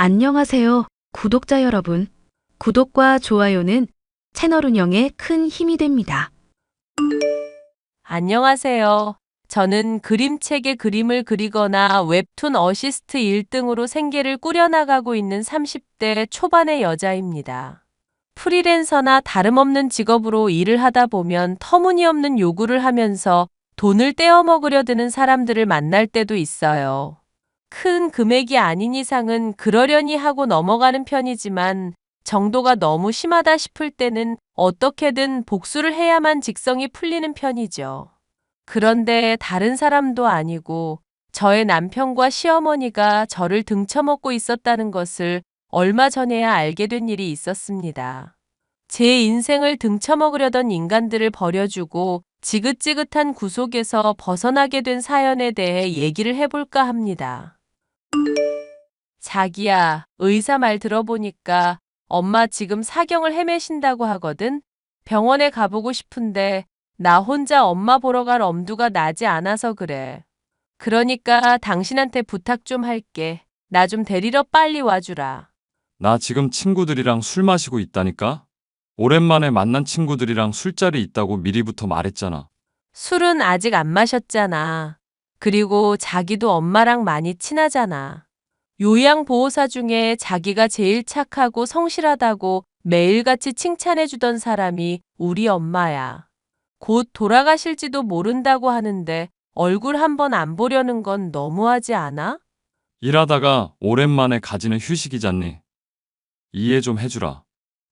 안녕하세요, 구독자 여러분. 구독과 좋아요는 채널 운영에 큰 힘이 됩니다. 안녕하세요. 저는 그림책에 그림을 그리거나 웹툰 어시스트 1등으로 생계를 꾸려나가고 있는 30대 초반의 여자입니다. 프리랜서나 다름없는 직업으로 일을 하다 보면 터무니없는 요구를 하면서 돈을 떼어 먹으려 드는 사람들을 만날 때도 있어요. 큰 금액이 아닌 이상은 그러려니 하고 넘어가는 편이지만 정도가 너무 심하다 싶을 때는 어떻게든 복수를 해야만 직성이 풀리는 편이죠. 그런데 다른 사람도 아니고 저의 남편과 시어머니가 저를 등쳐먹고 있었다는 것을 얼마 전에야 알게 된 일이 있었습니다. 제 인생을 등쳐먹으려던 인간들을 버려주고 지긋지긋한 구속에서 벗어나게 된 사연에 대해 얘기를 해볼까 합니다. 자기야, 의사 말 들어보니까 엄마 지금 사경을 헤매신다고 하거든? 병원에 가보고 싶은데 나 혼자 엄마 보러 갈 엄두가 나지 않아서 그래. 그러니까 당신한테 부탁 좀 할게. 나 좀 데리러 빨리 와주라. 나 지금 친구들이랑 술 마시고 있다니까? 오랜만에 만난 친구들이랑 술자리 있다고 미리부터 말했잖아. 술은 아직 안 마셨잖아. 그리고 자기도 엄마랑 많이 친하잖아. 요양보호사 중에 자기가 제일 착하고 성실하다고 매일같이 칭찬해주던 사람이 우리 엄마야. 곧 돌아가실지도 모른다고 하는데 얼굴 한번 안 보려는 건 너무하지 않아? 일하다가 오랜만에 가지는 휴식이잖니. 이해 좀 해주라.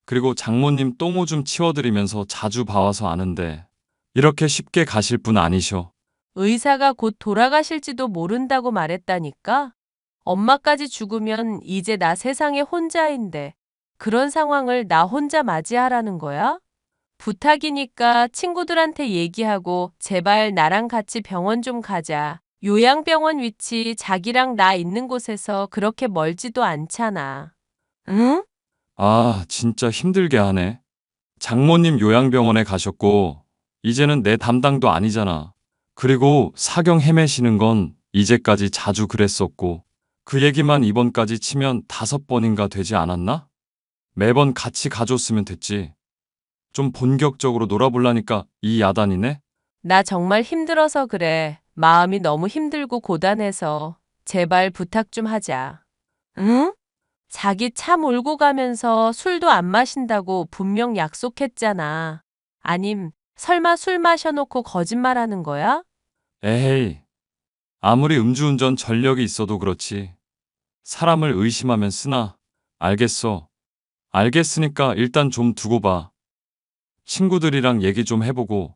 그리고 장모님 똥오 좀 치워드리면서 자주 봐와서 아는데 이렇게 쉽게 가실 분 아니셔. 의사가 곧 돌아가실지도 모른다고 말했다니까? 엄마까지 죽으면 이제 나 세상에 혼자인데 그런 상황을 나 혼자 맞이하라는 거야? 부탁이니까 친구들한테 얘기하고 제발 나랑 같이 병원 좀 가자. 요양병원 위치 자기랑 나 있는 곳에서 그렇게 멀지도 않잖아. 응? 아, 진짜 힘들게 하네. 장모님 요양병원에 가셨고 이제는 내 담당도 아니잖아. 그리고 사경 헤매시는 건 이제까지 자주 그랬었고 그 얘기만 이번까지 치면 5번인가 되지 않았나? 매번 같이 가줬으면 됐지. 좀 본격적으로 놀아볼라니까 이 야단이네? 나 정말 힘들어서 그래. 마음이 너무 힘들고 고단해서 제발 부탁 좀 하자. 응? 자기 차 몰고 가면서 술도 안 마신다고 분명 약속했잖아. 아님, 설마 술 마셔놓고 거짓말하는 거야? 에헤이, 아무리 음주운전 전력이 있어도 그렇지. 사람을 의심하면 쓰나? 알겠어. 알겠으니까 일단 좀 두고 봐. 친구들이랑 얘기 좀 해보고,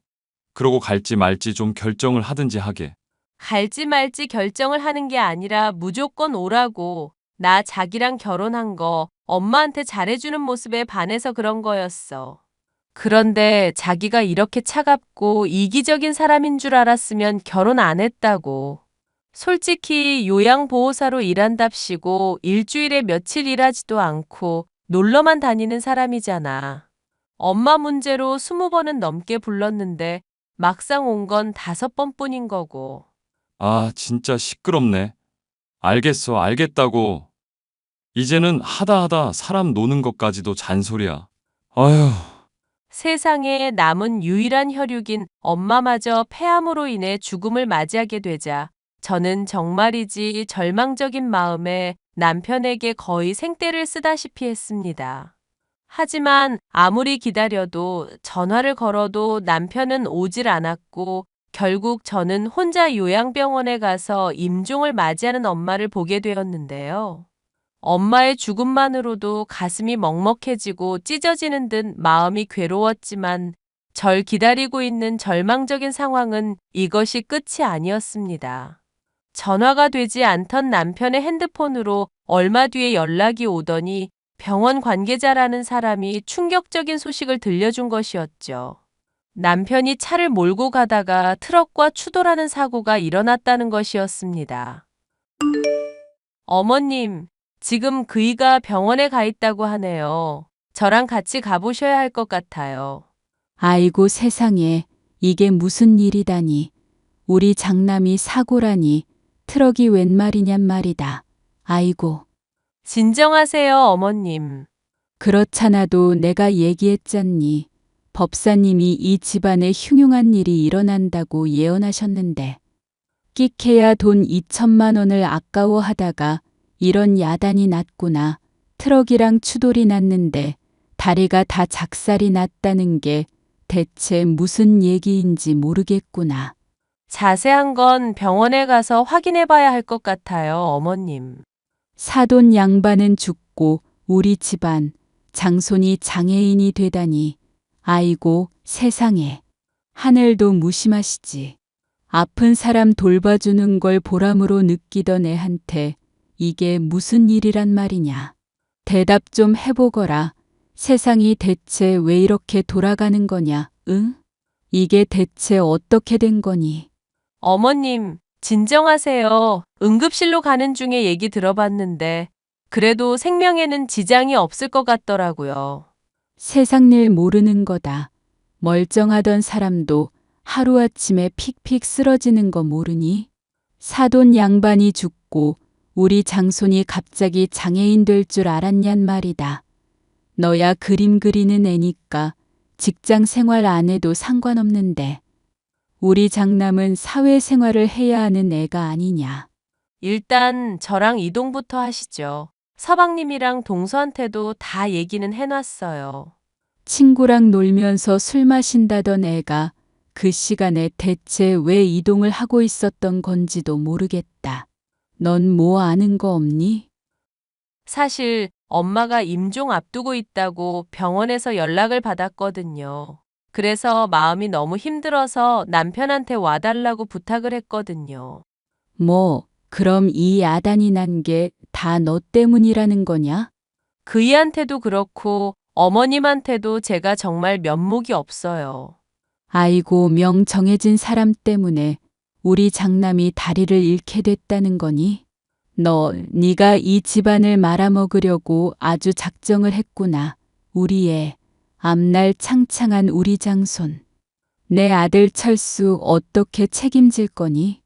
그러고 갈지 말지 좀 결정을 하든지 하게. 갈지 말지 결정을 하는 게 아니라 무조건 오라고. 나 자기랑 결혼한 거 엄마한테 잘해주는 모습에 반해서 그런 거였어. 그런데 자기가 이렇게 차갑고 이기적인 사람인 줄 알았으면 결혼 안 했다고. 솔직히 요양보호사로 일한답시고 일주일에 며칠 일하지도 않고 놀러만 다니는 사람이잖아. 엄마 문제로 20번은 넘게 불렀는데 막상 온 건 5번뿐인 거고. 아, 진짜 시끄럽네. 알겠어, 알겠다고. 이제는 하다 사람 노는 것까지도 잔소리야. 아휴, 세상에 남은 유일한 혈육인 엄마마저 폐암으로 인해 죽음을 맞이하게 되자 저는 정말이지 절망적인 마음에 남편에게 거의 생떼를 쓰다시피 했습니다. 하지만 아무리 기다려도 전화를 걸어도 남편은 오질 않았고 결국 저는 혼자 요양병원에 가서 임종을 맞이하는 엄마를 보게 되었는데요. 엄마의 죽음만으로도 가슴이 먹먹해지고 찢어지는 듯 마음이 괴로웠지만 절 기다리고 있는 절망적인 상황은 이것이 끝이 아니었습니다. 전화가 되지 않던 남편의 핸드폰으로 얼마 뒤에 연락이 오더니 병원 관계자라는 사람이 충격적인 소식을 들려준 것이었죠. 남편이 차를 몰고 가다가 트럭과 추돌하는 사고가 일어났다는 것이었습니다. 어머님, 지금 그이가 병원에 가 있다고 하네요. 저랑 같이 가보셔야 할 것 같아요. 아이고 세상에, 이게 무슨 일이다니. 우리 장남이 사고라니. 트럭이 웬 말이냔 말이다. 아이고. 진정하세요, 어머님. 그렇잖아도 내가 얘기했잖니. 법사님이 이 집안에 흉흉한 일이 일어난다고 예언하셨는데 끽해야 돈 2천만 원을 아까워하다가 이런 야단이 났구나. 트럭이랑 추돌이 났는데 다리가 다 작살이 났다는 게 대체 무슨 얘기인지 모르겠구나. 자세한 건 병원에 가서 확인해 봐야 할 것 같아요, 어머님. 사돈 양반은 죽고 우리 집안 장손이 장애인이 되다니. 아이고 세상에. 하늘도 무심하시지. 아픈 사람 돌봐주는 걸 보람으로 느끼던 애한테 이게 무슨 일이란 말이냐. 대답 좀 해보거라. 세상이 대체 왜 이렇게 돌아가는 거냐, 응? 이게 대체 어떻게 된 거니? 어머님, 진정하세요. 응급실로 가는 중에 얘기 들어봤는데, 그래도 생명에는 지장이 없을 것 같더라고요. 세상 일 모르는 거다. 멀쩡하던 사람도 하루아침에 픽픽 쓰러지는 거 모르니? 사돈 양반이 죽고 우리 장손이 갑자기 장애인 될 줄 알았냔 말이다. 너야 그림 그리는 애니까 직장 생활 안 해도 상관없는데 우리 장남은 사회생활을 해야 하는 애가 아니냐. 일단 저랑 이동부터 하시죠. 서방님이랑 동서한테도 다 얘기는 해놨어요. 친구랑 놀면서 술 마신다던 애가 그 시간에 대체 왜 이동을 하고 있었던 건지도 모르겠다. 넌 뭐 아는 거 없니? 사실 엄마가 임종 앞두고 있다고 병원에서 연락을 받았거든요. 그래서 마음이 너무 힘들어서 남편한테 와달라고 부탁을 했거든요. 뭐, 그럼 이 야단이 난 게 다 너 때문이라는 거냐? 그이한테도 그렇고 어머님한테도 제가 정말 면목이 없어요. 아이고, 명 정해진 사람 때문에 우리 장남이 다리를 잃게 됐다는 거니? 네가 이 집안을 말아먹으려고 아주 작정을 했구나. 우리 애, 앞날 창창한 우리 장손. 내 아들 철수 어떻게 책임질 거니?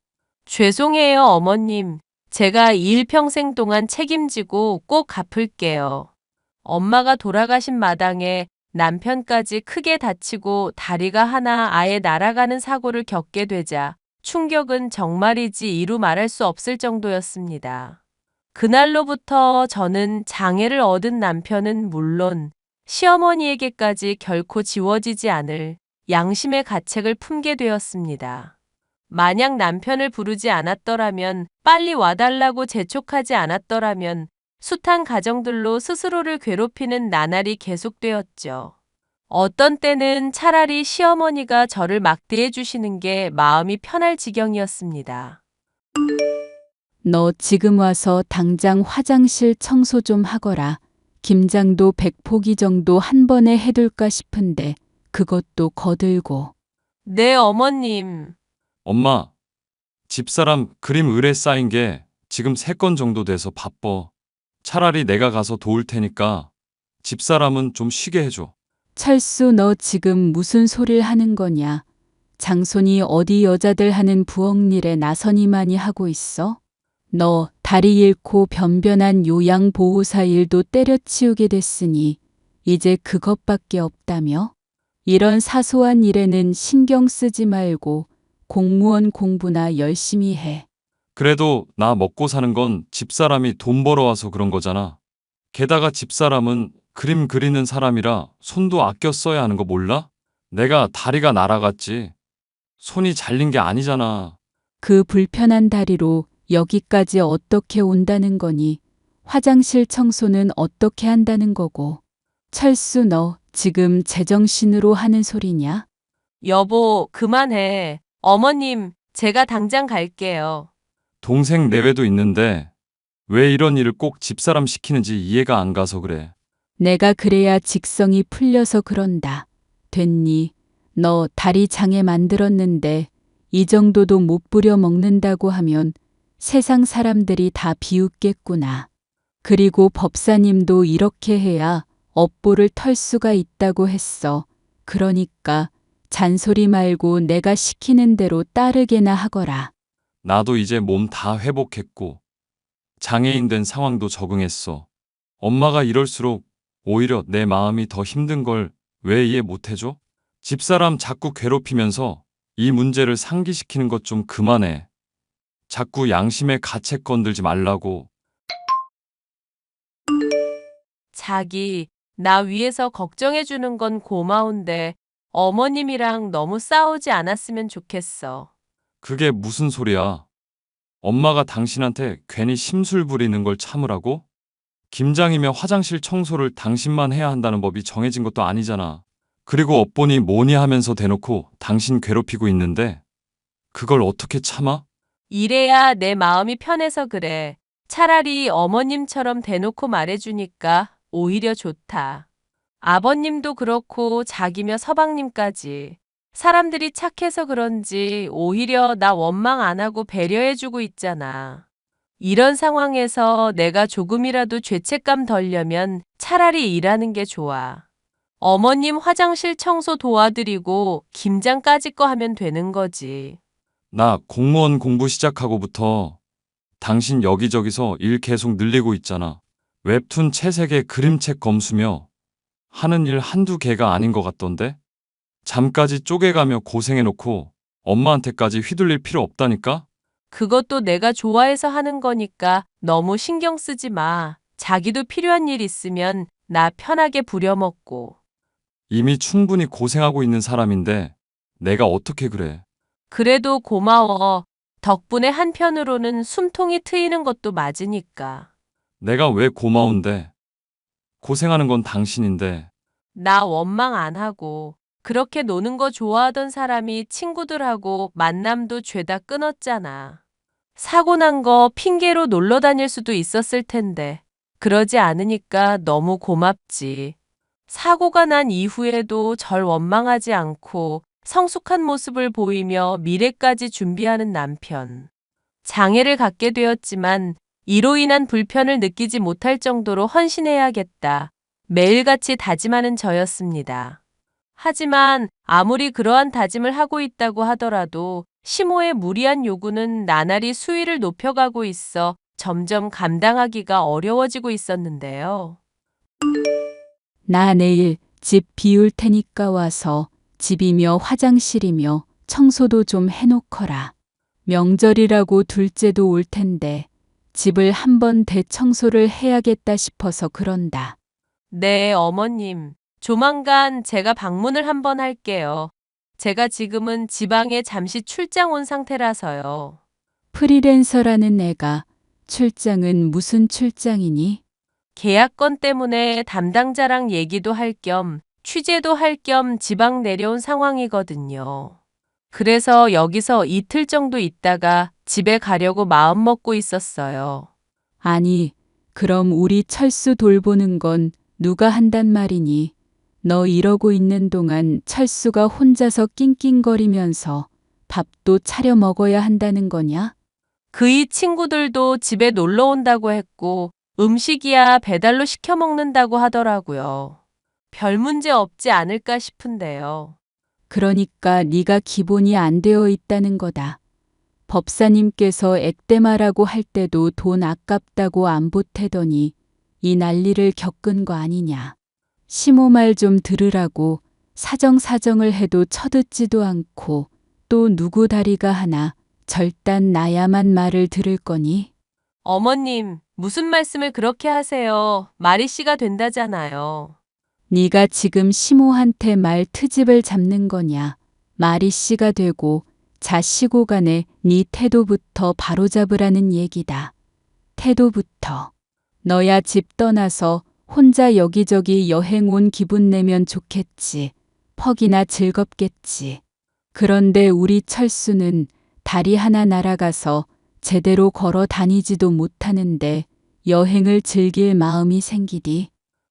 죄송해요, 어머님. 제가 이 일평생 동안 책임지고 꼭 갚을게요. 엄마가 돌아가신 마당에 남편까지 크게 다치고 다리가 하나 아예 날아가는 사고를 겪게 되자 충격은 정말이지 이루 말할 수 없을 정도였습니다. 그날로부터 저는 장애를 얻은 남편은 물론 시어머니에게까지 결코 지워지지 않을 양심의 가책을 품게 되었습니다. 만약 남편을 부르지 않았더라면, 빨리 와달라고 재촉하지 않았더라면 숱한 가정들로 스스로를 괴롭히는 나날이 계속되었죠. 어떤 때는 차라리 시어머니가 저를 막대해 주시는 게 마음이 편할 지경이었습니다. 너 지금 와서 당장 화장실 청소 좀 하거라. 김장도 100포기 정도 한 번에 해둘까 싶은데 그것도 거들고. 네, 어머님. 엄마, 집사람 그림 의뢰 쌓인 게 지금 3건 정도 돼서 바빠. 차라리 내가 가서 도울 테니까 집사람은 좀 쉬게 해줘. 철수 너 지금 무슨 소리를 하는 거냐? 장손이 어디 여자들 하는 부엌일에 나선이만이 하고 있어? 너 다리 잃고 변변한 요양보호사 일도 때려치우게 됐으니 이제 그것밖에 없다며? 이런 사소한 일에는 신경 쓰지 말고 공무원 공부나 열심히 해. 그래도 나 먹고 사는 건 집사람이 돈 벌어와서 그런 거잖아. 게다가 집사람은 그림 그리는 사람이라 손도 아껴 써야 하는 거 몰라? 내가 다리가 날아갔지. 손이 잘린 게 아니잖아. 그 불편한 다리로 여기까지 어떻게 온다는 거니? 화장실 청소는 어떻게 한다는 거고? 철수 너 지금 제정신으로 하는 소리냐? 여보, 그만해. 어머님, 제가 당장 갈게요. 동생 내외도 있는데 왜 이런 일을 꼭 집사람 시키는지 이해가 안 가서 그래. 내가 그래야 직성이 풀려서 그런다. 됐니? 너 다리 장애 만들었는데 이 정도도 못 부려 먹는다고 하면 세상 사람들이 다 비웃겠구나. 그리고 법사님도 이렇게 해야 업보를 털 수가 있다고 했어. 그러니까 잔소리 말고 내가 시키는 대로 따르게나 하거라. 나도 이제 몸 다 회복했고 장애인 된 상황도 적응했어. 엄마가 이럴수록 오히려 내 마음이 더 힘든 걸 왜 이해 못 해줘? 집사람 자꾸 괴롭히면서 이 문제를 상기시키는 것 좀 그만해. 자꾸 양심의 가책 건들지 말라고. 자기, 나 위해서 걱정해주는 건 고마운데 어머님이랑 너무 싸우지 않았으면 좋겠어. 그게 무슨 소리야? 엄마가 당신한테 괜히 심술 부리는 걸 참으라고? 김장이며 화장실 청소를 당신만 해야 한다는 법이 정해진 것도 아니잖아. 그리고 업보니 뭐니 하면서 대놓고 당신 괴롭히고 있는데 그걸 어떻게 참아? 이래야 내 마음이 편해서 그래. 차라리 어머님처럼 대놓고 말해주니까 오히려 좋다. 아버님도 그렇고 자기며 서방님까지. 사람들이 착해서 그런지 오히려 나 원망 안 하고 배려해주고 있잖아. 이런 상황에서 내가 조금이라도 죄책감 덜려면 차라리 일하는 게 좋아. 어머님 화장실 청소 도와드리고 김장까지 거 하면 되는 거지. 나 공무원 공부 시작하고부터 당신 여기저기서 일 계속 늘리고 있잖아. 웹툰 채색에 그림책 검수며 하는 일 한두 개가 아닌 것 같던데? 잠까지 쪼개가며 고생해놓고 엄마한테까지 휘둘릴 필요 없다니까? 그것도 내가 좋아해서 하는 거니까 너무 신경 쓰지 마. 자기도 필요한 일 있으면 나 편하게 부려먹고. 이미 충분히 고생하고 있는 사람인데 내가 어떻게 그래? 그래도 고마워. 덕분에 한편으로는 숨통이 트이는 것도 맞으니까. 내가 왜 고마운데? 고생하는 건 당신인데. 나 원망 안 하고. 그렇게 노는 거 좋아하던 사람이 친구들하고 만남도 죄다 끊었잖아. 사고 난 거 핑계로 놀러 다닐 수도 있었을 텐데. 그러지 않으니까 너무 고맙지. 사고가 난 이후에도 절 원망하지 않고 성숙한 모습을 보이며 미래까지 준비하는 남편. 장애를 갖게 되었지만 이로 인한 불편을 느끼지 못할 정도로 헌신해야겠다. 매일같이 다짐하는 저였습니다. 하지만 아무리 그러한 다짐을 하고 있다고 하더라도 시모의 무리한 요구는 나날이 수위를 높여가고 있어 점점 감당하기가 어려워지고 있었는데요. 나 내일 집 비울 테니까 와서 집이며 화장실이며 청소도 좀 해놓거라. 명절이라고 둘째도 올 텐데 집을 한번 대청소를 해야겠다 싶어서 그런다. 네, 어머님. 조만간 제가 방문을 한번 할게요. 제가 지금은 지방에 잠시 출장 온 상태라서요. 프리랜서라는 애가 출장은 무슨 출장이니? 계약건 때문에 담당자랑 얘기도 할 겸 취재도 할 겸 지방 내려온 상황이거든요. 그래서 여기서 이틀 정도 있다가 집에 가려고 마음 먹고 있었어요. 아니, 그럼 우리 철수 돌보는 건 누가 한단 말이니? 너 이러고 있는 동안 철수가 혼자서 낑낑거리면서 밥도 차려 먹어야 한다는 거냐? 그이 친구들도 집에 놀러 온다고 했고 음식이야 배달로 시켜 먹는다고 하더라고요. 별 문제 없지 않을까 싶은데요. 그러니까 네가 기본이 안 되어 있다는 거다. 법사님께서 액땜하라고 할 때도 돈 아깝다고 안 보태더니 이 난리를 겪은 거 아니냐. 시모 말 좀 들으라고 사정사정을 해도 쳐듣지도 않고 또 누구 다리가 하나 절단 나야만 말을 들을 거니? 어머님, 무슨 말씀을 그렇게 하세요? 마리 씨가 된다잖아요. 네가 지금 시모한테 말 트집을 잡는 거냐. 마리 씨가 되고 자시고 간에 네 태도부터 바로잡으라는 얘기다. 태도부터. 너야 집 떠나서 혼자 여기저기 여행 온 기분 내면 좋겠지. 퍽이나 즐겁겠지. 그런데 우리 철수는 다리 하나 날아가서 제대로 걸어 다니지도 못하는데 여행을 즐길 마음이 생기디.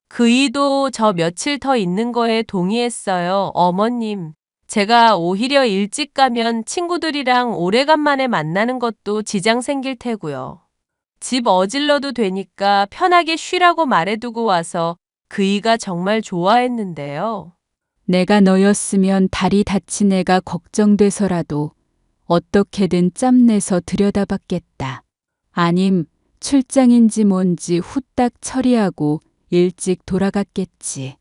그이도 저 며칠 더 있는 거에 동의했어요, 어머님. 제가 오히려 일찍 가면 친구들이랑 오래간만에 만나는 것도 지장 생길 테고요. 집 어질러도 되니까 편하게 쉬라고 말해두고 와서 그이가 정말 좋아했는데요. 내가 너였으면 다리 다친 애가 걱정돼서라도 어떻게든 짬내서 들여다봤겠다. 아님 출장인지 뭔지 후딱 처리하고 일찍 돌아갔겠지.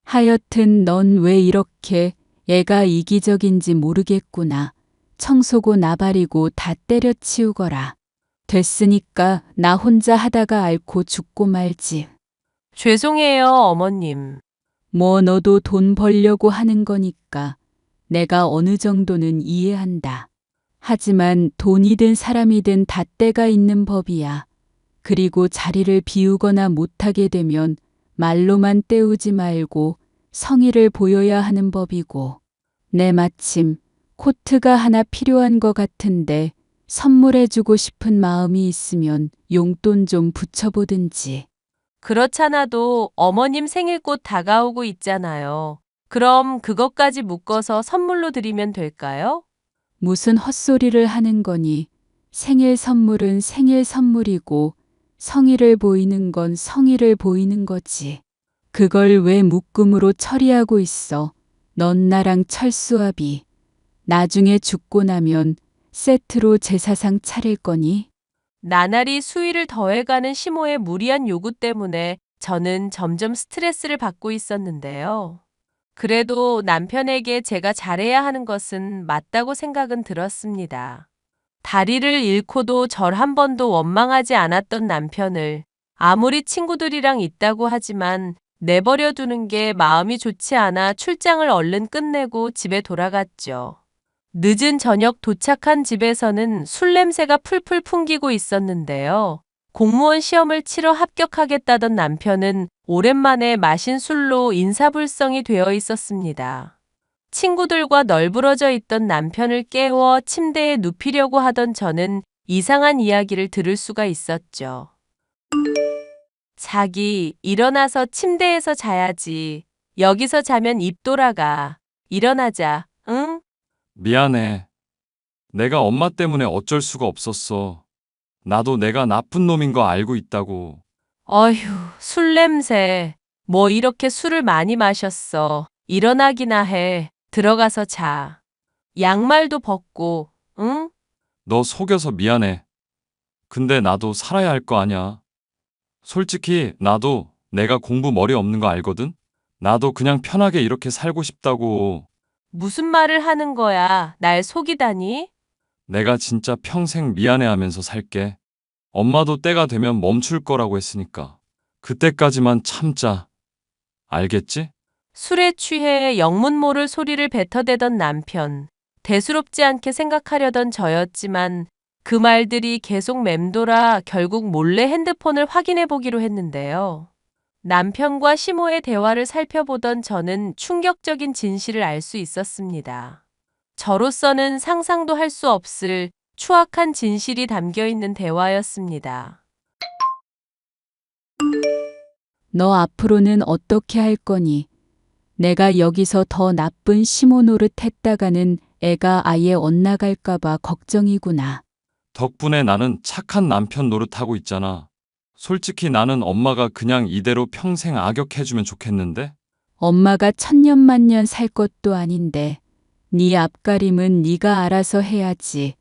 하여튼 넌 왜 이렇게 애가 이기적인지 모르겠구나. 청소고 나발이고 다 때려치우거라. 됐으니까 나 혼자 하다가 앓고 죽고 말지. 죄송해요, 어머님. 뭐 너도 돈 벌려고 하는 거니까 내가 어느 정도는 이해한다. 하지만 돈이든 사람이든 다 때가 있는 법이야. 그리고 자리를 비우거나 못하게 되면 말로만 때우지 말고 성의를 보여야 하는 법이고. 내 마침 코트가 하나 필요한 것 같은데 선물해주고 싶은 마음이 있으면 용돈 좀 붙여보든지. 그렇잖아도 어머님 생일 곧 다가오고 있잖아요. 그럼 그것까지 묶어서 선물로 드리면 될까요? 무슨 헛소리를 하는 거니? 생일 선물은 생일 선물이고 성의를 보이는 건 성의를 보이는 거지. 그걸 왜 묶음으로 처리하고 있어? 넌 나랑 철수합이. 나중에 죽고 나면 세트로 제사상 차릴 거니? 나날이 수위를 더해가는 시모의 무리한 요구 때문에 저는 점점 스트레스를 받고 있었는데요. 그래도 남편에게 제가 잘해야 하는 것은 맞다고 생각은 들었습니다. 다리를 잃고도 절 한 번도 원망하지 않았던 남편을 아무리 친구들이랑 있다고 하지만 내버려 두는 게 마음이 좋지 않아 출장을 얼른 끝내고 집에 돌아갔죠. 늦은 저녁 도착한 집에서는 술 냄새가 풀풀 풍기고 있었는데요. 공무원 시험을 치러 합격하겠다던 남편은 오랜만에 마신 술로 인사불성이 되어 있었습니다. 친구들과 널브러져 있던 남편을 깨워 침대에 눕히려고 하던 저는 이상한 이야기를 들을 수가 있었죠. 자기, 일어나서 침대에서 자야지. 여기서 자면 입 돌아가. 일어나자, 응? 미안해. 내가 엄마 때문에 어쩔 수가 없었어. 나도 내가 나쁜 놈인 거 알고 있다고. 어휴, 술 냄새. 뭐 이렇게 술을 많이 마셨어. 일어나기나 해. 들어가서 자. 양말도 벗고, 응? 너 속여서 미안해. 근데 나도 살아야 할 거 아냐. 솔직히 나도 내가 공부 머리 없는 거 알거든? 나도 그냥 편하게 이렇게 살고 싶다고. 무슨 말을 하는 거야? 날 속이다니? 내가 진짜 평생 미안해 하면서 살게. 엄마도 때가 되면 멈출 거라고 했으니까. 그때까지만 참자. 알겠지? 술에 취해 영문 모를 소리를 뱉어대던 남편. 대수롭지 않게 생각하려던 저였지만 그 말들이 계속 맴돌아 결국 몰래 핸드폰을 확인해 보기로 했는데요. 남편과 시모의 대화를 살펴보던 저는 충격적인 진실을 알 수 있었습니다. 저로서는 상상도 할 수 없을 추악한 진실이 담겨 있는 대화였습니다. 너 앞으로는 어떻게 할 거니? 내가 여기서 더 나쁜 시모 노릇 했다가는 애가 아예 엇나갈까봐 걱정이구나. 덕분에 나는 착한 남편 노릇하고 있잖아. 솔직히 나는 엄마가 그냥 이대로 평생 악역해주면 좋겠는데? 엄마가 천년만년 살 것도 아닌데 네 앞가림은 네가 알아서 해야지.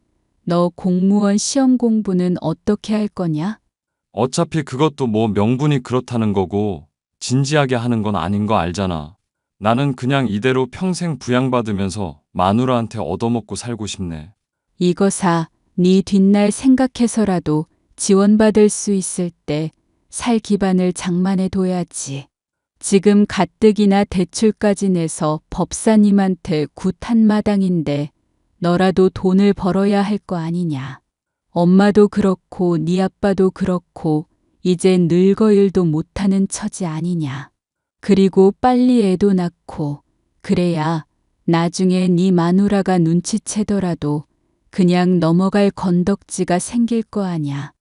너 공무원 시험 공부는 어떻게 할 거냐? 어차피 그것도 뭐 명분이 그렇다는 거고 진지하게 하는 건 아닌 거 알잖아. 나는 그냥 이대로 평생 부양받으면서 마누라한테 얻어먹고 살고 싶네. 이거사 네 뒷날 생각해서라도 지원받을 수 있을 때 살 기반을 장만해 둬야지. 지금 가뜩이나 대출까지 내서 법사님한테 굿한 마당인데 너라도 돈을 벌어야 할 거 아니냐. 엄마도 그렇고 네 아빠도 그렇고 이제 늙어 일도 못하는 처지 아니냐. 그리고 빨리 애도 낳고 그래야 나중에 네 마누라가 눈치채더라도 그냥 넘어갈 건덕지가 생길 거 아냐.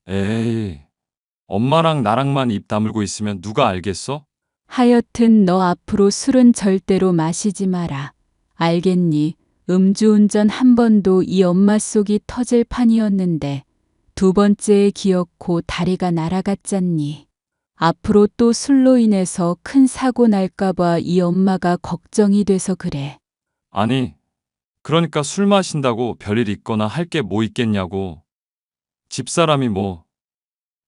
에이, 엄마랑 나랑만 입 다물고 있으면 누가 알겠어? 하여튼 너 앞으로 술은 절대로 마시지 마라. 알겠니? 음주운전 한 번도 이 엄마 속이 터질 판이었는데 두 번째에 기어코 다리가 날아갔잖니. 앞으로 또 술로 인해서 큰 사고 날까봐 이 엄마가 걱정이 돼서 그래. 아니, 그러니까 술 마신다고 별일 있거나 할 게 뭐 있겠냐고. 집사람이 뭐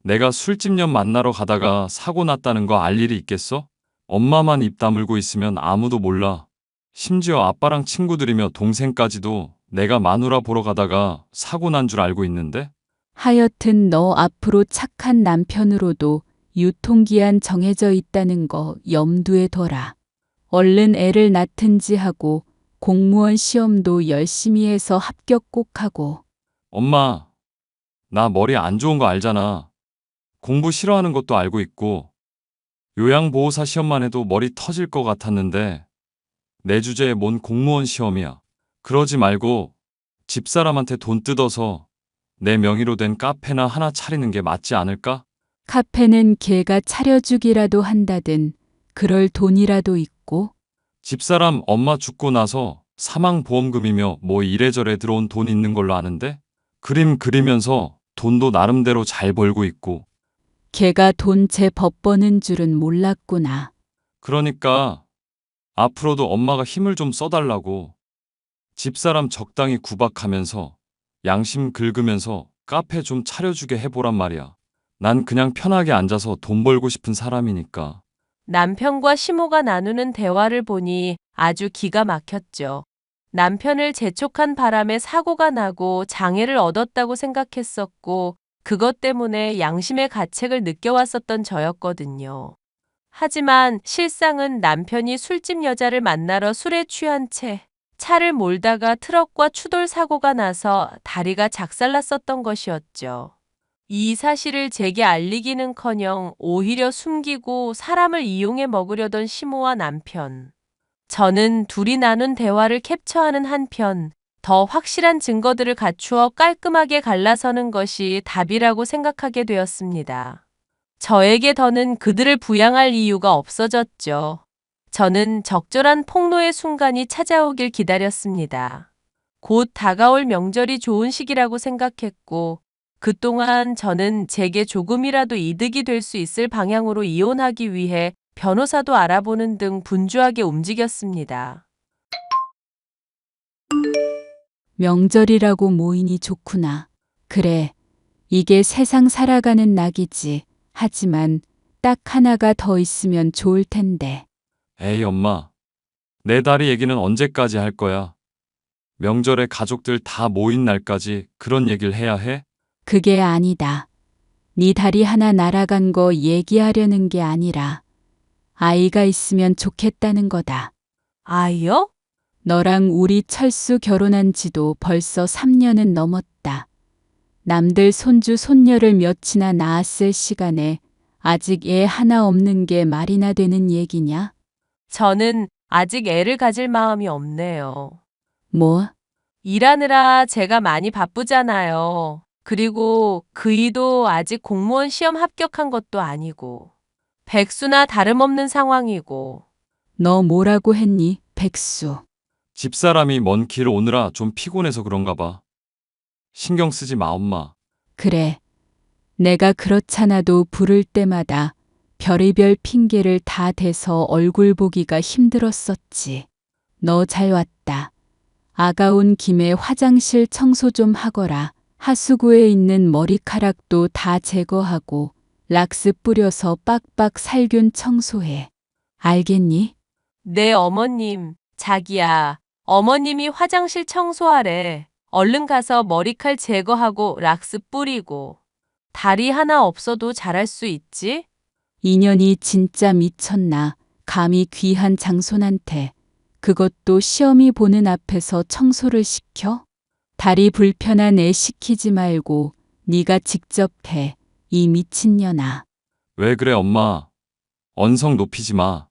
내가 술집년 만나러 가다가 사고 났다는 거 알 일이 있겠어? 엄마만 입 다물고 있으면 아무도 몰라. 심지어 아빠랑 친구들이며 동생까지도 내가 마누라 보러 가다가 사고 난 줄 알고 있는데? 하여튼 너 앞으로 착한 남편으로도 유통기한 정해져 있다는 거 염두에 둬라. 얼른 애를 낳든지 하고 공무원 시험도 열심히 해서 합격 꼭 하고. 엄마, 나 머리 안 좋은 거 알잖아. 공부 싫어하는 것도 알고 있고, 요양보호사 시험만 해도 머리 터질 것 같았는데, 내 주제에 뭔 공무원 시험이야. 그러지 말고 집사람한테 돈 뜯어서 내 명의로 된 카페나 하나 차리는 게 맞지 않을까? 카페는 걔가 차려주기라도 한다든 그럴 돈이라도 있고. 집사람 엄마 죽고 나서 사망보험금이며 뭐 이래저래 들어온 돈 있는 걸로 아는데? 그림 그리면서 돈도 나름대로 잘 벌고 있고. 걔가 돈 제 법 버는 줄은 몰랐구나. 그러니까 앞으로도 엄마가 힘을 좀 써달라고. 집사람 적당히 구박하면서 양심 긁으면서 카페 좀 차려주게 해보란 말이야. 난 그냥 편하게 앉아서 돈 벌고 싶은 사람이니까. 남편과 시모가 나누는 대화를 보니 아주 기가 막혔죠. 남편을 재촉한 바람에 사고가 나고 장애를 얻었다고 생각했었고, 그것 때문에 양심의 가책을 느껴왔었던 저였거든요. 하지만 실상은 남편이 술집 여자를 만나러 술에 취한 채 차를 몰다가 트럭과 추돌 사고가 나서 다리가 작살났었던 것이었죠. 이 사실을 제게 알리기는커녕 오히려 숨기고 사람을 이용해 먹으려던 시모와 남편. 저는 둘이 나눈 대화를 캡처하는 한편 더 확실한 증거들을 갖추어 깔끔하게 갈라서는 것이 답이라고 생각하게 되었습니다. 저에게 더는 그들을 부양할 이유가 없어졌죠. 저는 적절한 폭로의 순간이 찾아오길 기다렸습니다. 곧 다가올 명절이 좋은 시기라고 생각했고, 그동안 저는 제게 조금이라도 이득이 될 수 있을 방향으로 이혼하기 위해 변호사도 알아보는 등 분주하게 움직였습니다. 명절이라고 모이니 좋구나. 그래, 이게 세상 살아가는 낙이지. 하지만 딱 하나가 더 있으면 좋을 텐데. 에이 엄마, 내 다리 얘기는 언제까지 할 거야? 명절에 가족들 다 모인 날까지 그런 얘기를 해야 해? 그게 아니다. 네 다리 하나 날아간 거 얘기하려는 게 아니라 아이가 있으면 좋겠다는 거다. 아이요? 너랑 우리 철수 결혼한 지도 벌써 3년은 넘었다. 남들 손주 손녀를 몇이나 낳았을 시간에 아직 애 하나 없는 게 말이나 되는 얘기냐? 저는 아직 애를 가질 마음이 없네요. 뭐? 일하느라 제가 많이 바쁘잖아요. 그리고 그이도 아직 공무원 시험 합격한 것도 아니고, 백수나 다름없는 상황이고. 너 뭐라고 했니, 백수? 집사람이 먼 길 오느라 좀 피곤해서 그런가 봐. 신경 쓰지 마 엄마. 그래. 내가 그렇잖아도 부를 때마다 별의별 핑계를 다 대서 얼굴 보기가 힘들었었지. 너 잘 왔다. 아가온 김에 화장실 청소 좀 하거라. 하수구에 있는 머리카락도 다 제거하고 락스 뿌려서 빡빡 살균 청소해. 알겠니? 네, 어머님. 자기야. 어머님이 화장실 청소하래. 얼른 가서 머리칼 제거하고 락스 뿌리고. 다리 하나 없어도 잘할 수 있지? 인연이 진짜 미쳤나. 감히 귀한 장손한테. 그것도 시험이 보는 앞에서 청소를 시켜? 다리 불편한 애 시키지 말고 네가 직접 해. 이 미친년아. 왜 그래 엄마? 언성 높이지 마.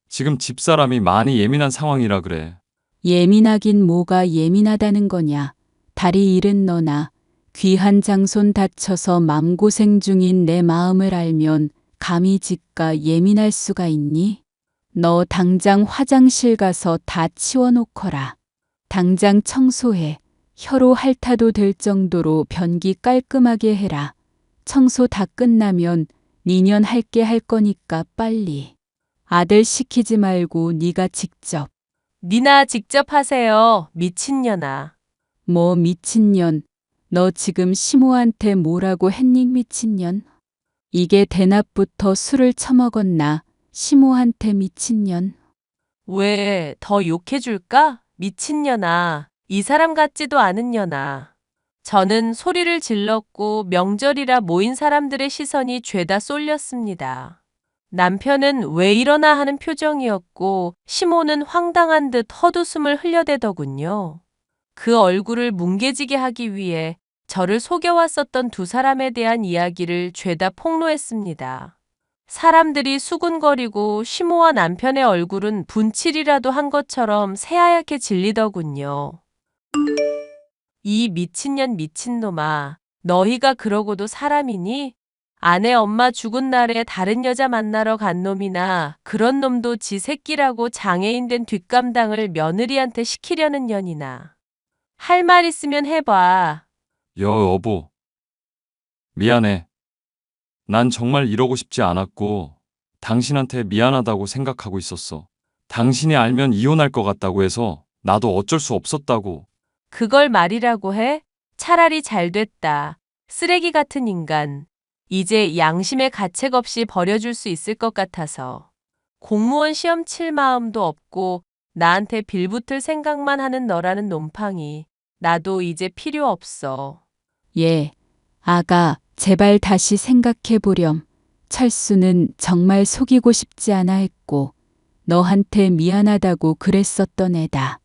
지금 집사람이 많이 예민한 상황이라 그래. 예민하긴 뭐가 예민하다는 거냐. 다리 잃은 너나 귀한 장손 다쳐서 맘고생 중인 내 마음을 알면 감히 지가 예민할 수가 있니? 너 당장 화장실 가서 다 치워놓거라. 당장 청소해. 혀로 핥아도 될 정도로 변기 깔끔하게 해라. 청소 다 끝나면 니년 할게 할 거니까 빨리. 아들 시키지 말고 네가 직접. 니나 직접 하세요. 미친년아. 뭐 미친년. 너 지금 시모한테 뭐라고 했니 미친년? 이게 대낮부터 술을 처먹었나? 시모한테 미친년. 왜 더 욕해줄까? 미친년아. 이 사람 같지도 않은 년아. 저는 소리를 질렀고 명절이라 모인 사람들의 시선이 죄다 쏠렸습니다. 남편은 왜 이러나 하는 표정이었고 시모는 황당한 듯 헛웃음을 흘려대더군요. 그 얼굴을 뭉개지게 하기 위해 저를 속여왔었던 두 사람에 대한 이야기를 죄다 폭로했습니다. 사람들이 수군거리고 시모와 남편의 얼굴은 분칠이라도 한 것처럼 새하얗게 질리더군요. 이 미친년 미친놈아, 너희가 그러고도 사람이니? 아내 엄마 죽은 날에 다른 여자 만나러 간 놈이나 그런 놈도 지 새끼라고 장애인 된 뒷감당을 며느리한테 시키려는 년이나. 할 말 있으면 해봐. 여보. 미안해. 난 정말 이러고 싶지 않았고, 당신한테 미안하다고 생각하고 있었어. 당신이 알면 이혼할 것 같다고 해서 나도 어쩔 수 없었다고. 그걸 말이라고 해? 차라리 잘 됐다. 쓰레기 같은 인간. 이제 양심의 가책 없이 버려줄 수 있을 것 같아서. 공무원 시험 칠 마음도 없고 나한테 빌붙을 생각만 하는 너라는 놈팡이. 나도 이제 필요 없어. 예, 아가, 제발 다시 생각해 보렴. 철수는 정말 속이고 싶지 않아 했고, 너한테 미안하다고 그랬었던 애다.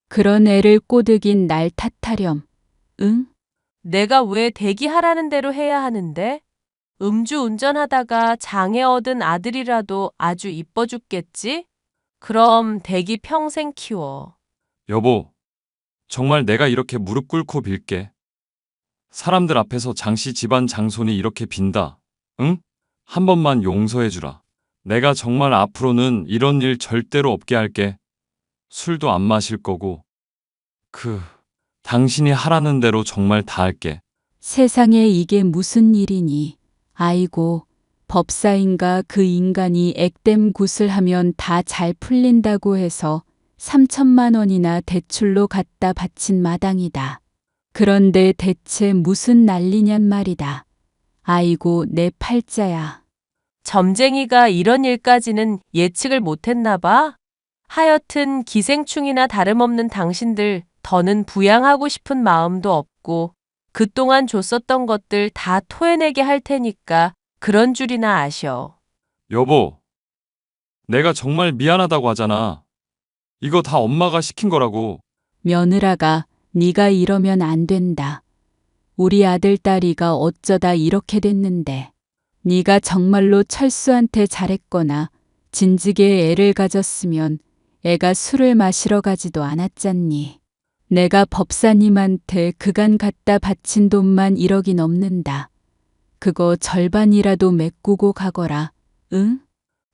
그런 애를 꼬드긴 날 탓하렴. 응? 내가 왜 대기하라는 대로 해야 하는데? 음주 운전하다가 장애 얻은 아들이라도 아주 이뻐 죽겠지? 그럼 대기 평생 키워. 여보, 정말 내가 이렇게 무릎 꿇고 빌게. 사람들 앞에서 장씨 집안 장손이 이렇게 빈다. 응? 한 번만 용서해주라. 내가 정말 앞으로는 이런 일 절대로 없게 할게. 술도 안 마실 거고. 당신이 하라는 대로 정말 다 할게. 세상에 이게 무슨 일이니? 아이고, 법사인가 그 인간이 액땜 구슬하면 다 잘 풀린다고 해서 3천만 원이나 대출로 갖다 바친 마당이다. 그런데 대체 무슨 난리냔 말이다. 아이고, 내 팔자야. 점쟁이가 이런 일까지는 예측을 못했나 봐? 하여튼 기생충이나 다름없는 당신들 더는 부양하고 싶은 마음도 없고 그동안 줬었던 것들 다 토해내게 할 테니까 그런 줄이나 아셔. 여보, 내가 정말 미안하다고 하잖아. 이거 다 엄마가 시킨 거라고. 며느라가 네가 이러면 안 된다. 우리 아들 딸이가 어쩌다 이렇게 됐는데. 네가 정말로 철수한테 잘했거나 진즉에 애를 가졌으면 애가 술을 마시러 가지도 않았잖니. 내가 법사님한테 그간 갖다 바친 돈만 1억이 넘는다. 그거 절반이라도 메꾸고 가거라. 응?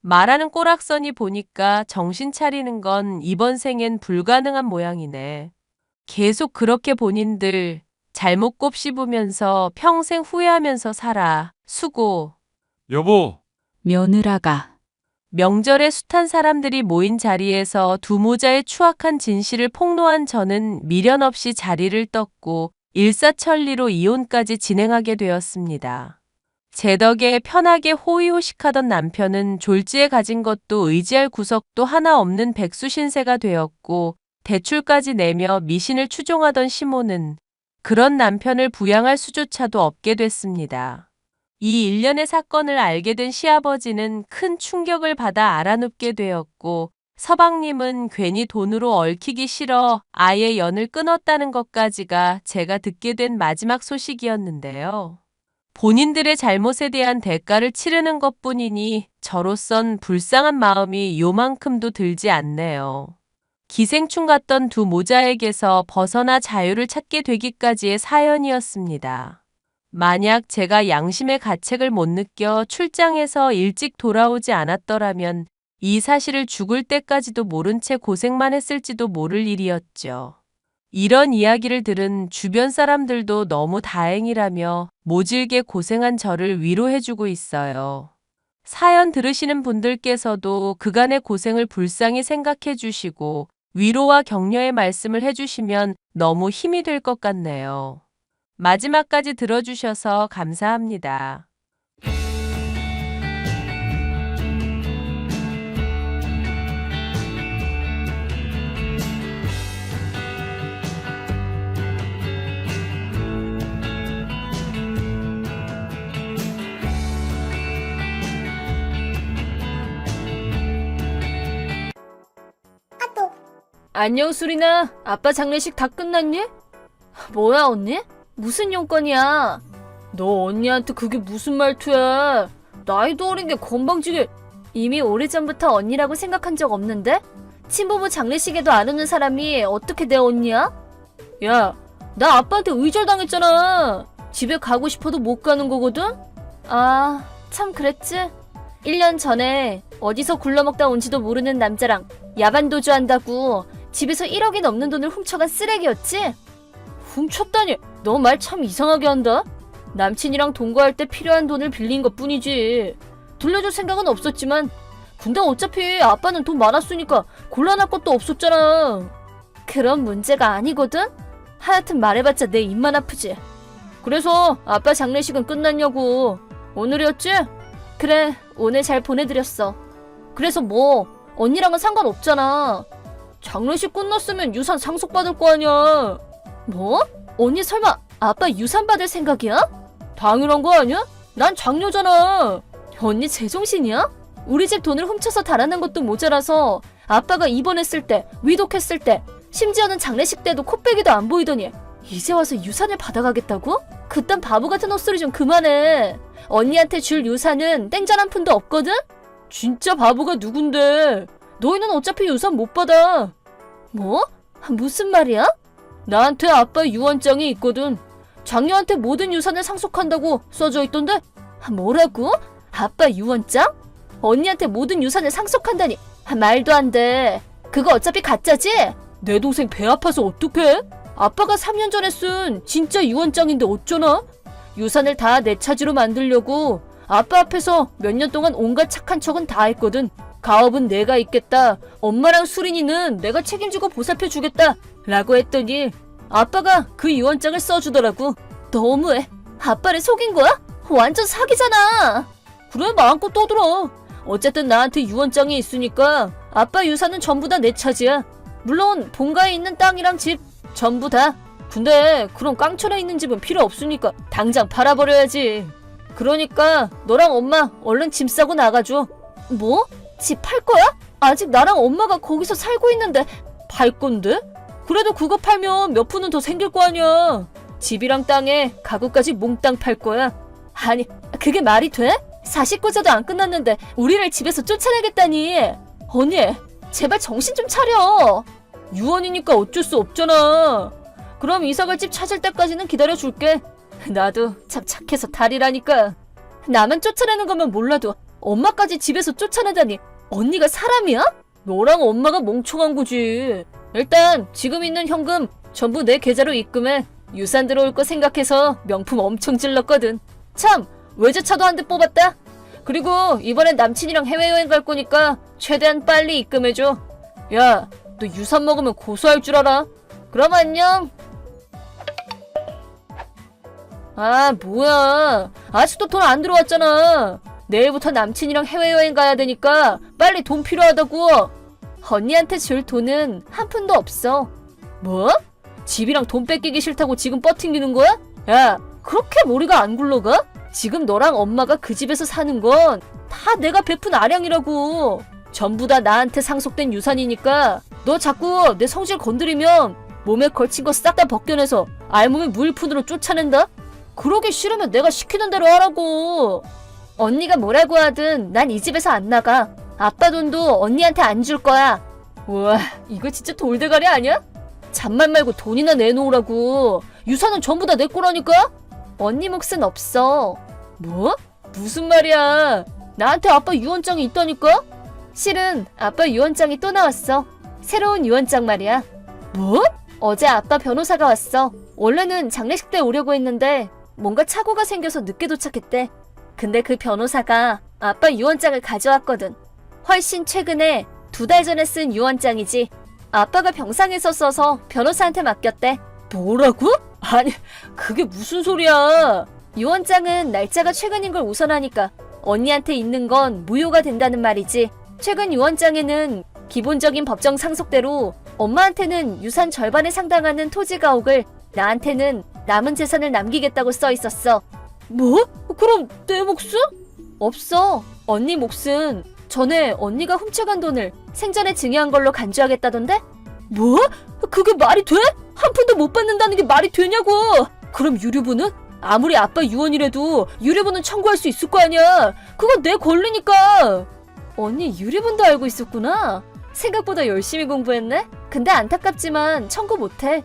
말하는 꼬락서니 보니까 정신 차리는 건 이번 생엔 불가능한 모양이네. 계속 그렇게 본인들 잘못 곱씹으면서 평생 후회하면서 살아. 수고. 여보, 며느라가 명절에 숱한 사람들이 모인 자리에서 두 모자의 추악한 진실을 폭로한 저는 미련 없이 자리를 떴고 일사천리로 이혼까지 진행하게 되었습니다. 제 덕에 편하게 호의호식하던 남편은 졸지에 가진 것도 의지할 구석도 하나 없는 백수신세가 되었고 대출까지 내며 미신을 추종하던 시모는 그런 남편을 부양할 수조차도 없게 됐습니다. 이 일련의 사건을 알게 된 시아버지는 큰 충격을 받아 알아눕게 되었고 서방님은 괜히 돈으로 얽히기 싫어 아예 연을 끊었다는 것까지가 제가 듣게 된 마지막 소식이었는데요. 본인들의 잘못에 대한 대가를 치르는 것뿐이니 저로선 불쌍한 마음이 요만큼도 들지 않네요. 기생충 같던 두 모자에게서 벗어나 자유를 찾게 되기까지의 사연이었습니다. 만약 제가 양심의 가책을 못 느껴 출장에서 일찍 돌아오지 않았더라면 이 사실을 죽을 때까지도 모른 채 고생만 했을지도 모를 일이었죠. 이런 이야기를 들은 주변 사람들도 너무 다행이라며 모질게 고생한 저를 위로해주고 있어요. 사연 들으시는 분들께서도 그간의 고생을 불쌍히 생각해 주시고 위로와 격려의 말씀을 해주시면 너무 힘이 될 것 같네요. 마지막까지 들어주셔서 감사합니다. 안녕, 수리나. 아빠 장례식 다 끝났니? 뭐야, 언니? 무슨 용건이야? 너 언니한테 그게 무슨 말투야? 나이도 어린 게 건방지게. 이미 오래전부터 언니라고 생각한 적 없는데? 친부모 장례식에도 안 오는 사람이 어떻게 내 언니야? 야, 나 아빠한테 의절당했잖아. 집에 가고 싶어도 못 가는 거거든? 아, 참 그랬지? 1년 전에 어디서 굴러먹다 온지도 모르는 남자랑 야반도주 한다고 집에서 1억이 넘는 돈을 훔쳐간 쓰레기였지? 훔쳤다니, 너 말 참 이상하게 한다? 남친이랑 동거할 때 필요한 돈을 빌린 것 뿐이지. 돌려줄 생각은 없었지만, 근데 어차피 아빠는 돈 많았으니까 곤란할 것도 없었잖아. 그런 문제가 아니거든? 하여튼 말해봤자 내 입만 아프지. 그래서 아빠 장례식은 끝났냐고. 오늘이었지? 그래, 오늘 잘 보내드렸어. 그래서 뭐, 언니랑은 상관없잖아. 장례식 끝났으면 유산 상속받을 거 아니야. 뭐? 언니 설마 아빠 유산 받을 생각이야? 당연한 거 아니야? 난 장녀잖아. 언니 제정신이야? 우리 집 돈을 훔쳐서 달아난 것도 모자라서 아빠가 입원했을 때, 위독했을 때, 심지어는 장례식 때도 코빼기도 안 보이더니 이제 와서 유산을 받아가겠다고? 그딴 바보 같은 헛소리 좀 그만해. 언니한테 줄 유산은 땡전 한 푼도 없거든? 진짜 바보가 누군데? 너희는 어차피 유산 못 받아. 뭐? 무슨 말이야? 나한테 아빠 유언장이 있거든. 장녀한테 모든 유산을 상속한다고 써져 있던데? 뭐라고? 아빠 유언장? 언니한테 모든 유산을 상속한다니. 말도 안 돼. 그거 어차피 가짜지? 내 동생 배 아파서 어떡해? 아빠가 3년 전에 쓴 진짜 유언장인데 어쩌나? 유산을 다 내 차지로 만들려고 아빠 앞에서 몇 년 동안 온갖 착한 척은 다 했거든. 가업은 내가 있겠다. 엄마랑 수린이는 내가 책임지고 보살펴주겠다. 라고 했더니 아빠가 그 유언장을 써주더라고. 너무해. 아빠를 속인 거야? 완전 사기잖아. 그래, 마음껏 떠들어. 어쨌든 나한테 유언장이 있으니까 아빠 유산은 전부 다 내 차지야. 물론 본가에 있는 땅이랑 집 전부 다. 근데 그런 깡촌에 있는 집은 필요 없으니까 당장 팔아버려야지. 그러니까 너랑 엄마 얼른 짐 싸고 나가줘. 뭐? 집 팔 거야? 아직 나랑 엄마가 거기서 살고 있는데 팔 건데? 그래도 그거 팔면 몇 푼은 더 생길 거 아니야. 집이랑 땅에 가구까지 몽땅 팔 거야. 아니, 그게 말이 돼? 사십구제도 안 끝났는데 우리를 집에서 쫓아내겠다니. 언니, 제발 정신 좀 차려. 유언이니까 어쩔 수 없잖아. 그럼 이사갈 집 찾을 때까지는 기다려줄게. 나도 참 착해서 달이라니까. 나만 쫓아내는 거면 몰라도 엄마까지 집에서 쫓아내다니. 언니가 사람이야? 너랑 엄마가 멍청한 거지. 일단 지금 있는 현금 전부 내 계좌로 입금해. 유산 들어올 거 생각해서 명품 엄청 질렀거든. 참, 외제차도 한 대 뽑았다. 그리고 이번엔 남친이랑 해외여행 갈 거니까 최대한 빨리 입금해줘. 야, 너 유산 먹으면 고소할 줄 알아? 그럼 안녕. 아, 뭐야. 아직도 돈 안 들어왔잖아. 내일부터 남친이랑 해외여행 가야 되니까 빨리 돈 필요하다고. 언니한테 줄 돈은 한 푼도 없어. 뭐? 집이랑 돈 뺏기기 싫다고 지금 뻗팅기는 거야? 야, 그렇게 머리가 안 굴러가? 지금 너랑 엄마가 그 집에서 사는 건 다 내가 베푼 아량이라고. 전부 다 나한테 상속된 유산이니까 너 자꾸 내 성질 건드리면 몸에 걸친 거 싹 다 벗겨내서 알몸에 무일푼으로 쫓아낸다? 그러기 싫으면 내가 시키는 대로 하라고. 언니가 뭐라고 하든 난 이 집에서 안 나가. 아빠 돈도 언니한테 안 줄 거야. 우와, 이거 진짜 돌대가리 아니야? 잔말 말고 돈이나 내놓으라고. 유산은 전부 다 내 거라니까? 언니 몫은 없어. 뭐? 무슨 말이야. 나한테 아빠 유언장이 있다니까? 실은 아빠 유언장이 또 나왔어. 새로운 유언장 말이야. 뭐? 어제 아빠 변호사가 왔어. 원래는 장례식 때 오려고 했는데 뭔가 착오가 생겨서 늦게 도착했대. 근데 그 변호사가 아빠 유언장을 가져왔거든. 훨씬 최근에 2달 전에 쓴 유언장이지. 아빠가 병상에서 써서 변호사한테 맡겼대. 뭐라고? 아니, 그게 무슨 소리야. 유언장은 날짜가 최근인 걸 우선하니까 언니한테 있는 건 무효가 된다는 말이지. 최근 유언장에는 기본적인 법정 상속대로 엄마한테는 유산 절반에 상당하는 토지 가옥을, 나한테는 남은 재산을 남기겠다고 써 있었어. 뭐? 그럼 내 몫은? 없어. 언니 몫은 전에 언니가 훔쳐간 돈을 생전에 증여한 걸로 간주하겠다던데? 뭐? 그게 말이 돼? 한 푼도 못 받는다는 게 말이 되냐고! 그럼 유류분은? 아무리 아빠 유언이라도 유류분은 청구할 수 있을 거 아니야! 그건 내 권리니까! 언니 유류분도 알고 있었구나? 생각보다 열심히 공부했네? 근데 안타깝지만 청구 못해.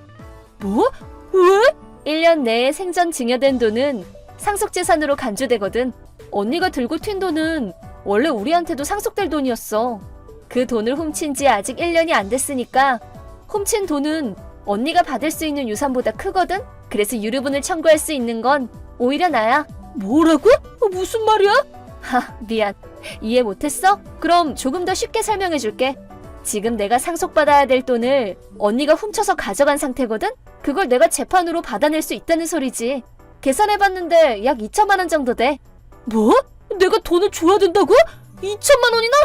뭐? 왜? 1년 내에 생전 증여된 돈은 상속재산으로 간주되거든. 언니가 들고 튄 돈은 원래 우리한테도 상속될 돈이었어. 그 돈을 훔친 지 아직 1년이 안 됐으니까 훔친 돈은 언니가 받을 수 있는 유산보다 크거든? 그래서 유류분을 청구할 수 있는 건 오히려 나야. 뭐라고? 무슨 말이야? 미안. 이해 못했어? 그럼 조금 더 쉽게 설명해줄게. 지금 내가 상속받아야 될 돈을 언니가 훔쳐서 가져간 상태거든? 그걸 내가 재판으로 받아낼 수 있다는 소리지. 계산해봤는데 약 2천만 원 정도 돼. 뭐? 내가 돈을 줘야 된다고? 2천만 원이나?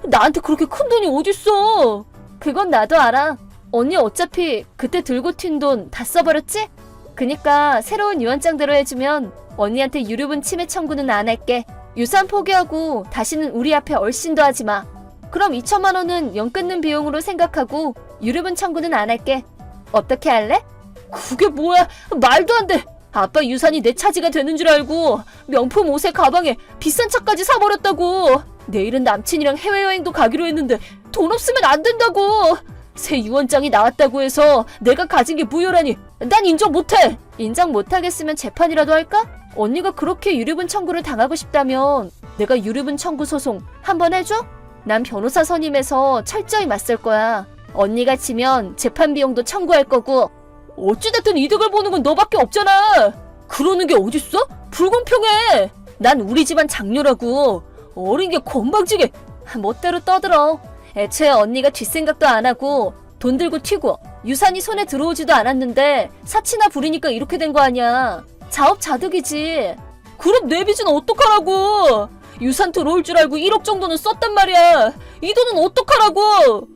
나한테 그렇게 큰 돈이 어딨어? 그건 나도 알아. 언니 어차피 그때 들고 튄 돈 다 써버렸지? 그니까 새로운 유언장대로 해주면 언니한테 유류분 침해 청구는 안 할게. 유산 포기하고 다시는 우리 앞에 얼씬도 하지 마. 그럼 2천만 원은 연 끊는 비용으로 생각하고 유류분 청구는 안 할게. 어떻게 할래? 그게 뭐야? 말도 안 돼. 아빠 유산이 내 차지가 되는 줄 알고 명품 옷에 가방에 비싼 차까지 사버렸다고. 내일은 남친이랑 해외여행도 가기로 했는데 돈 없으면 안 된다고. 새 유언장이 나왔다고 해서 내가 가진 게 무효라니 난 인정 못해. 인정 못하겠으면 재판이라도 할까? 언니가 그렇게 유류분 청구를 당하고 싶다면 내가 유류분 청구 소송 한번 해줘? 난 변호사 선임해서 철저히 맞설 거야. 언니가 지면 재판 비용도 청구할 거고. 어찌됐든 이득을 보는 건 너밖에 없잖아. 그러는 게 어딨어? 불공평해. 난 우리 집안 장녀라고. 어린 게 건방지게 멋대로 떠들어. 애초에 언니가 뒷생각도 안 하고 돈 들고 튀고 유산이 손에 들어오지도 않았는데 사치나 부리니까 이렇게 된 거 아니야. 자업자득이지. 그럼 내 빚은 어떡하라고. 유산 들어올 줄 알고 1억 정도는 썼단 말이야. 이 돈은 어떡하라고.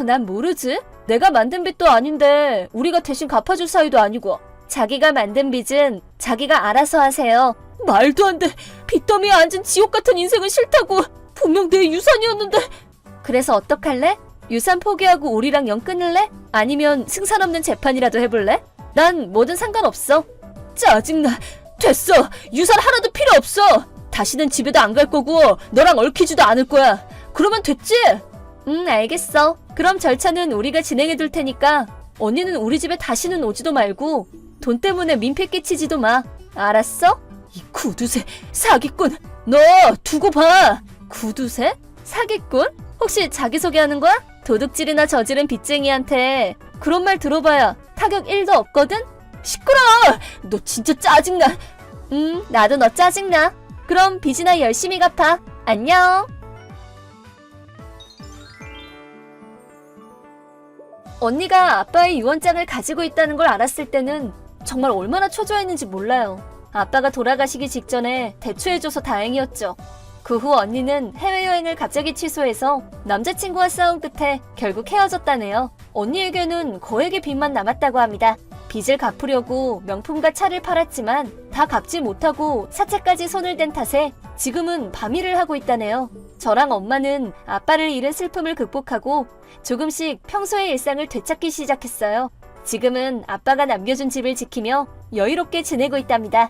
난 모르지. 내가 만든 빚도 아닌데 우리가 대신 갚아줄 사이도 아니고. 자기가 만든 빚은 자기가 알아서 하세요. 말도 안 돼. 빚더미에 앉은 지옥 같은 인생은 싫다고. 분명 내 유산이었는데. 그래서 어떡할래? 유산 포기하고 우리랑 연 끊을래? 아니면 승산 없는 재판이라도 해볼래? 난 뭐든 상관없어. 짜증나. 됐어. 유산 하나도 필요 없어. 다시는 집에도 안 갈 거고 너랑 얽히지도 않을 거야. 그러면 됐지? 알겠어. 그럼 절차는 우리가 진행해둘 테니까 언니는 우리 집에 다시는 오지도 말고 돈 때문에 민폐 끼치지도 마. 알았어? 이 구두쇠 사기꾼. 너 두고 봐. 구두쇠? 사기꾼? 혹시 자기소개하는 거야? 도둑질이나 저지른 빚쟁이한테 그런 말 들어봐야 타격 1도 없거든? 시끄러워! 너 진짜 짜증나. 나도 너 짜증나. 그럼 빚이나 열심히 갚아. 안녕. 언니가 아빠의 유언장을 가지고 있다는 걸 알았을 때는 정말 얼마나 초조했는지 몰라요. 아빠가 돌아가시기 직전에 대처해줘서 다행이었죠. 그 후 언니는 해외여행을 갑자기 취소해서 남자친구와 싸운 끝에 결국 헤어졌다네요. 언니에게는 거액의 빚만 남았다고 합니다. 빚을 갚으려고 명품과 차를 팔았지만 다 갚지 못하고 사채까지 손을 댄 탓에 지금은 밤일을 하고 있다네요. 저랑 엄마는 아빠를 잃은 슬픔을 극복하고 조금씩 평소의 일상을 되찾기 시작했어요. 지금은 아빠가 남겨준 집을 지키며 여유롭게 지내고 있답니다.